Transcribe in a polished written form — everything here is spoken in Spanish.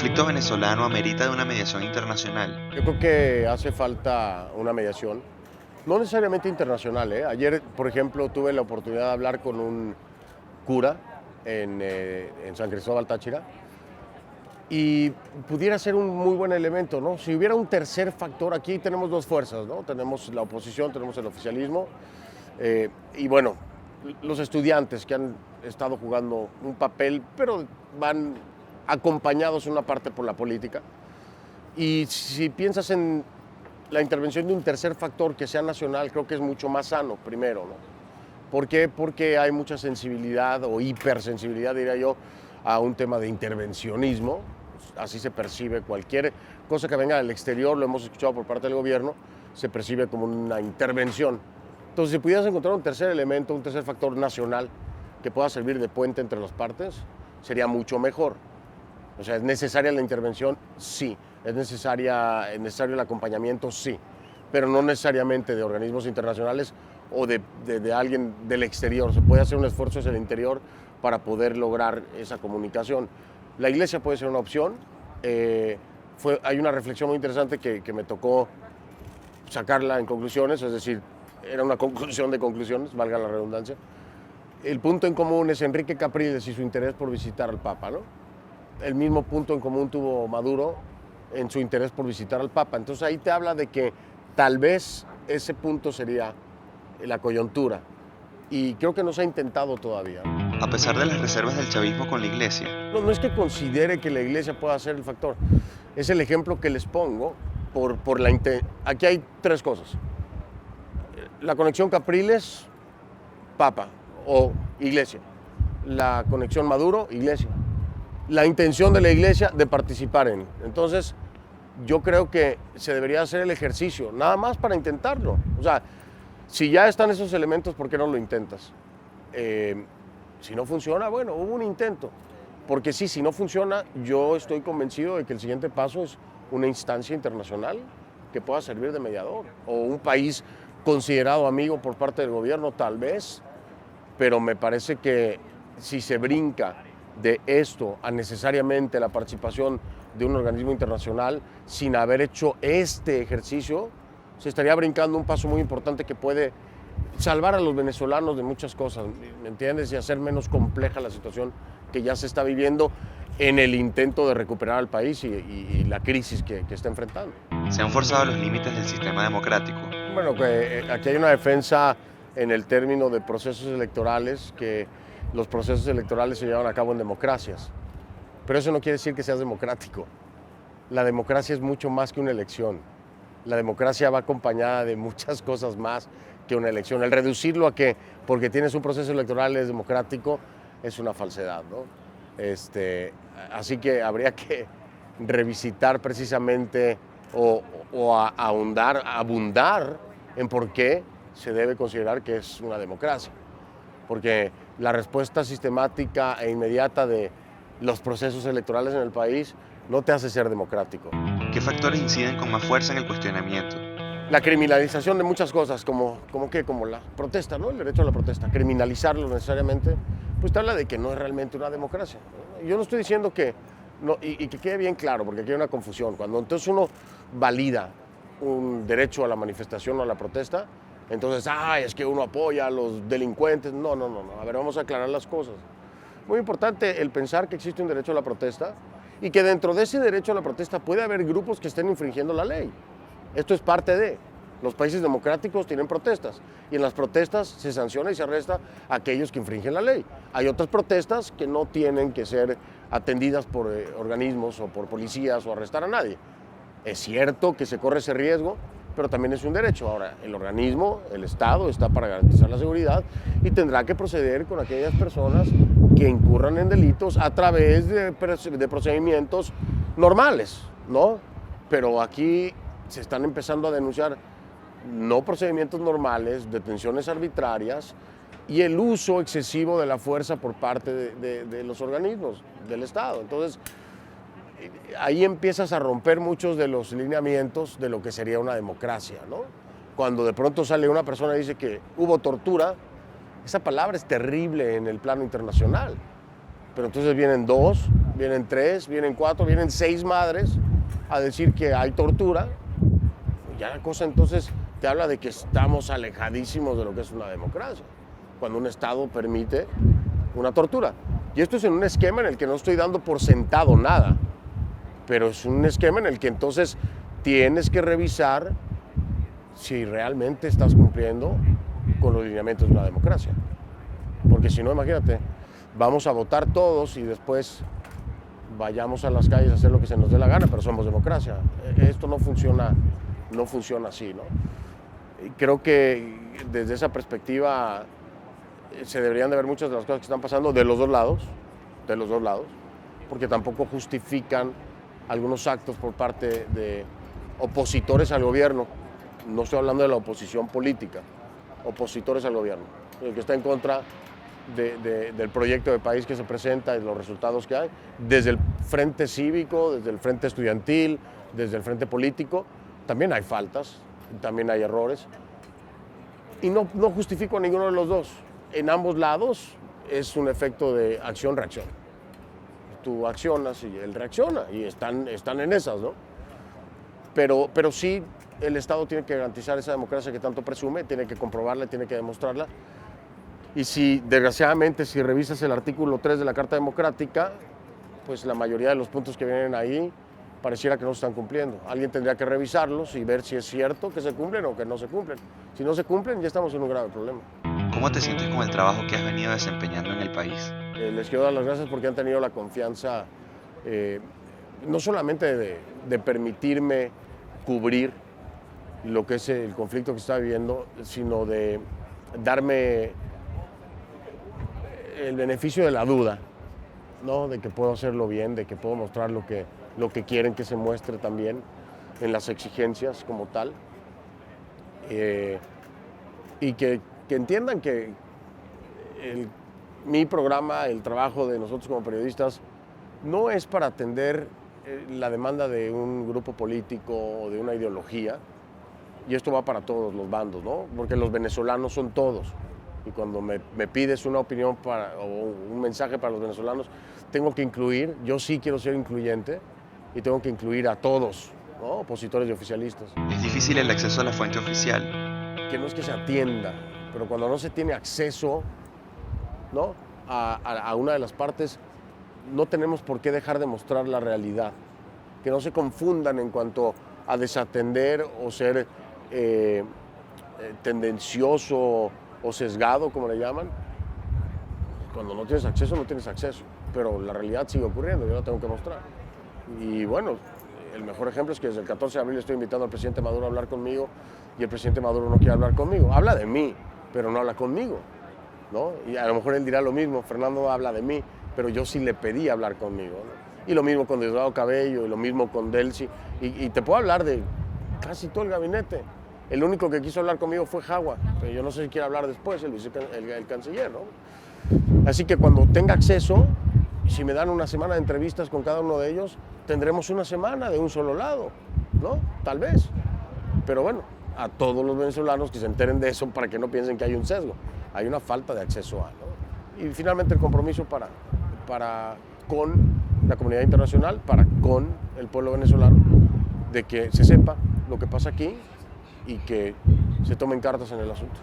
conflicto venezolano amerita de una mediación internacional. Yo creo que hace falta una mediación, no necesariamente internacional, ¿eh? Ayer, por ejemplo, tuve la oportunidad de hablar con un cura en San Cristóbal Táchira y pudiera ser un muy buen elemento, ¿no? Si hubiera un tercer factor, aquí tenemos dos fuerzas, ¿no? Tenemos la oposición, tenemos el oficialismo y bueno, los estudiantes que han estado jugando un papel, pero van acompañados en una parte por la política. Y si piensas en la intervención de un tercer factor que sea nacional, creo que es mucho más sano, primero, ¿no? ¿Por qué? Porque hay mucha sensibilidad o hipersensibilidad, diría yo, a un tema de intervencionismo. Así se percibe cualquier cosa que venga del exterior, lo hemos escuchado por parte del gobierno, se percibe como una intervención. Entonces, si pudieras encontrar un tercer elemento, un tercer factor nacional que pueda servir de puente entre las partes, sería mucho mejor. O sea, ¿es necesaria la intervención? Sí. ¿Es necesario el acompañamiento? Sí. Pero no necesariamente de organismos internacionales o de alguien del exterior. Se puede hacer un esfuerzo hacia el interior para poder lograr esa comunicación. La iglesia puede ser una opción. Hay una reflexión muy interesante que me tocó sacarla en conclusiones, es decir, era una conclusión de conclusiones, valga la redundancia. El punto en común es Enrique Capriles y su interés por visitar al Papa, ¿no? El mismo punto en común tuvo Maduro en su interés por visitar al Papa. Entonces ahí te habla de que tal vez ese punto sería la coyuntura. Y creo que no se ha intentado todavía. A pesar de las reservas del chavismo con la iglesia, No es que considere que la iglesia pueda ser el factor. Es el ejemplo que les pongo Aquí hay tres cosas. La conexión Capriles-Papa o iglesia. La conexión Maduro-iglesia. La intención de la iglesia de participar en. Entonces, yo creo que se debería hacer el ejercicio, nada más para intentarlo. O sea, si ya están esos elementos, ¿por qué no lo intentas? Si no funciona, bueno, hubo un intento. Porque sí, si no funciona, yo estoy convencido de que el siguiente paso es una instancia internacional que pueda servir de mediador. O un país considerado amigo por parte del gobierno, tal vez. Pero me parece que si se brinca de esto a necesariamente la participación de un organismo internacional sin haber hecho este ejercicio, se estaría brincando un paso muy importante que puede salvar a los venezolanos de muchas cosas, ¿me entiendes? Y hacer menos compleja la situación que ya se está viviendo en el intento de recuperar al país y la crisis que está enfrentando. se han forzado los límites del sistema democrático. Bueno, aquí hay una defensa en el término de procesos electorales, que los procesos electorales se llevan a cabo en democracias. Pero eso no quiere decir que seas democrático. La democracia es mucho más que una elección. La democracia va acompañada de muchas cosas más que una elección. El reducirlo a que porque tienes un proceso electoral es democrático es una falsedad, ¿no? Así que habría que revisitar precisamente abundar en por qué se debe considerar que es una democracia. Porque la respuesta sistemática e inmediata de los procesos electorales en el país no te hace ser democrático. ¿Qué factores inciden con más fuerza en el cuestionamiento? La criminalización de muchas cosas, como la protesta, ¿no? El derecho a la protesta. Criminalizarlo necesariamente, pues te habla de que no es realmente una democracia, ¿no? Yo no estoy diciendo que, no, y que quede bien claro, porque aquí hay una confusión. Cuando entonces uno valida un derecho a la manifestación o a la protesta, entonces, es que uno apoya a los delincuentes. No. A ver, vamos a aclarar las cosas. Muy importante el pensar que existe un derecho a la protesta y que dentro de ese derecho a la protesta puede haber grupos que estén infringiendo la ley. Esto es parte de. Los países democráticos tienen protestas y en las protestas se sanciona y se arresta a aquellos que infringen la ley. Hay otras protestas que no tienen que ser atendidas por organismos o por policías o arrestar a nadie. Es cierto que se corre ese riesgo, pero también es un derecho. Ahora, el organismo, el Estado, está para garantizar la seguridad y tendrá que proceder con aquellas personas que incurran en delitos a través de procedimientos normales, ¿no? Pero aquí se están empezando a denunciar no procedimientos normales, detenciones arbitrarias y el uso excesivo de la fuerza por parte de los organismos del Estado. Entonces, ahí empiezas a romper muchos de los lineamientos de lo que sería una democracia, ¿no? Cuando de pronto sale una persona y dice que hubo tortura, esa palabra es terrible en el plano internacional. Pero entonces vienen dos vienen 3, vienen 4, vienen 6 madres a decir que hay tortura. Ya la cosa entonces te habla de que estamos alejadísimos de lo que es una democracia, cuando un Estado permite una tortura. Y esto es en un esquema en el que no estoy dando por sentado nada, pero es un esquema en el que entonces tienes que revisar si realmente estás cumpliendo con los lineamientos de una democracia. Porque si no, imagínate, vamos a votar todos y después vayamos a las calles a hacer lo que se nos dé la gana, pero somos democracia. Esto no funciona así, ¿no? Y creo que desde esa perspectiva se deberían de ver muchas de las cosas que están pasando de los dos lados, porque tampoco justifican algunos actos por parte de opositores al gobierno. No estoy hablando de la oposición política, opositores al gobierno, el que está en contra del proyecto de país que se presenta y los resultados que hay, desde el frente cívico, desde el frente estudiantil, desde el frente político. También hay faltas, también hay errores, y no justifico a ninguno de los dos. En ambos lados es un efecto de acción-reacción. Tú accionas y él reacciona, y están en esas, ¿no? Pero sí, el Estado tiene que garantizar esa democracia que tanto presume, tiene que comprobarla, tiene que demostrarla. Y si, desgraciadamente, si revisas el artículo 3 de la Carta Democrática, pues la mayoría de los puntos que vienen ahí pareciera que no se están cumpliendo. Alguien tendría que revisarlos y ver si es cierto que se cumplen o que no se cumplen. Si no se cumplen, ya estamos en un grave problema. ¿Cómo te sientes con el trabajo que has venido desempeñando en el país? Les quiero dar las gracias porque han tenido la confianza, no solamente de permitirme cubrir lo que es el conflicto que está viviendo, sino de darme el beneficio de la duda, ¿no? De que puedo hacerlo bien, de que puedo mostrar lo que quieren que se muestre también en las exigencias como tal, y que entiendan que mi programa, el trabajo de nosotros como periodistas, no es para atender la demanda de un grupo político o de una ideología, y esto va para todos los bandos, ¿no? Porque los venezolanos son todos, y cuando me pides una opinión o un mensaje para los venezolanos, tengo que incluir, yo sí quiero ser incluyente, y tengo que incluir a todos, ¿no? Opositores y oficialistas. ¿Es difícil el acceso a la fuente oficial? Que no es que se atienda, pero cuando no se tiene acceso, ¿no?, a una de las partes, no tenemos por qué dejar de mostrar la realidad. Que no se confundan en cuanto a desatender o ser tendencioso o sesgado, como le llaman. Cuando no tienes acceso, no tienes acceso, pero la realidad sigue ocurriendo, yo la tengo que mostrar. Y bueno, el mejor ejemplo es que desde el 14 de abril estoy invitando al presidente Maduro a hablar conmigo, y el presidente Maduro no quiere hablar conmigo. Habla de mí, pero no habla conmigo, ¿no? Y a lo mejor él dirá lo mismo, Fernando habla de mí, pero yo sí le pedí hablar conmigo, ¿no? Y lo mismo con Diosdado Cabello, y lo mismo con Delcy, y te puedo hablar de casi todo el gabinete. El único que quiso hablar conmigo fue Jagua, pero yo no sé si quiere hablar después, el canciller, ¿no? Así que cuando tenga acceso, si me dan una semana de entrevistas con cada uno de ellos, tendremos una semana de un solo lado, ¿no? Tal vez. Pero bueno, a todos los venezolanos que se enteren de eso para que no piensen que hay un sesgo. Hay una falta de acceso a, ¿no? Y finalmente el compromiso con la comunidad internacional, con el pueblo venezolano, de que se sepa lo que pasa aquí y que se tomen cartas en el asunto.